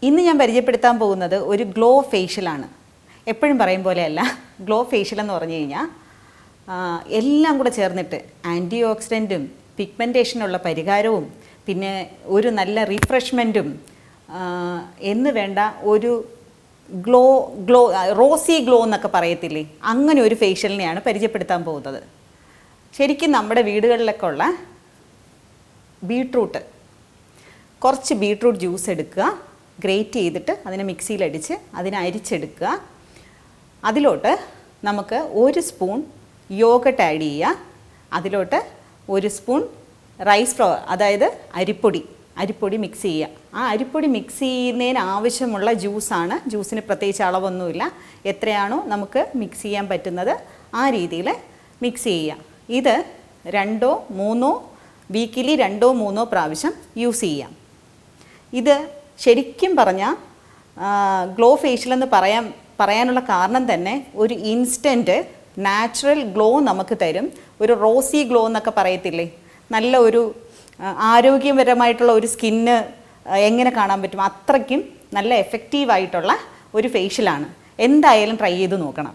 ഇന്ന് ഞാൻ പരിചയപ്പെടുത്താൻ പോകുന്നത് ഒരു ഗ്ലോ ഫേഷ്യലാണ്. എപ്പോഴും പറയും പോലെയല്ല, ഗ്ലോ ഫേഷ്യൽ എന്ന് പറഞ്ഞു കഴിഞ്ഞാൽ എല്ലാം കൂടെ ചേർന്നിട്ട് ആൻറ്റി ഓക്സിഡൻറ്റും പിഗ്മെൻറ്റേഷനുള്ള പരിഹാരവും പിന്നെ ഒരു നല്ല റിഫ്രഷ്മെൻറ്റും എന്ന് വേണ്ട ഒരു ഗ്ലോ റോസി ഗ്ലോ എന്നൊക്കെ പറയത്തില്ലേ, അങ്ങനെ ഒരു ഫേഷ്യലിനെയാണ് പരിചയപ്പെടുത്താൻ പോകുന്നത്. ശരിക്കും നമ്മുടെ വീടുകളിലൊക്കെ ഉള്ള ബീട്രൂട്ട്, കുറച്ച് ബീട്രൂട്ട് ജ്യൂസ് എടുക്കുക, ഗ്രേറ്റ് ചെയ്തിട്ട് അതിനെ മിക്സിയിലടിച്ച് അതിനെ അരിച്ചെടുക്കുക. അതിലോട്ട് നമുക്ക് 1 സ്പൂൺ യോഗട്ട് ആഡ് ചെയ്യുക. അതിലോട്ട് 1 സ്പൂൺ റൈസ് ഫ്ലവർ, അതായത് അരിപ്പൊടി മിക്സ് ചെയ്യുക. ആ അരിപ്പൊടി മിക്സ് ചെയ്യുന്നതിന് ആവശ്യമുള്ള ജ്യൂസാണ്. ജ്യൂസിന് പ്രത്യേകിച്ച് അളവൊന്നുമില്ല. എത്രയാണോ നമുക്ക് മിക്സ് ചെയ്യാൻ പറ്റുന്നത് ആ രീതിയിൽ മിക്സ് ചെയ്യുക. ഇത് 2 3 വീക്കിലി 2 3 പ്രാവശ്യം യൂസ് ചെയ്യാം. ഇത് ശരിക്കും പറഞ്ഞാൽ ഗ്ലോ ഫേഷ്യൽ എന്ന് പറയാനുള്ള കാരണം തന്നെ ഒരു ഇൻസ്റ്റൻറ്റ് നാച്ചുറൽ ഗ്ലോ നമുക്ക് തരും. ഒരു റോസി ഗ്ലോ എന്നൊക്കെ പറയത്തില്ലേ, നല്ല ഒരു ആരോഗ്യപരമായിട്ടുള്ള ഒരു സ്കിന്ന് എങ്ങനെ കാണാൻ പറ്റും, അത്രയ്ക്കും നല്ല എഫക്റ്റീവായിട്ടുള്ള ഒരു ഫേഷ്യലാണ്. എന്തായാലും ട്രൈ ചെയ്ത് നോക്കണം.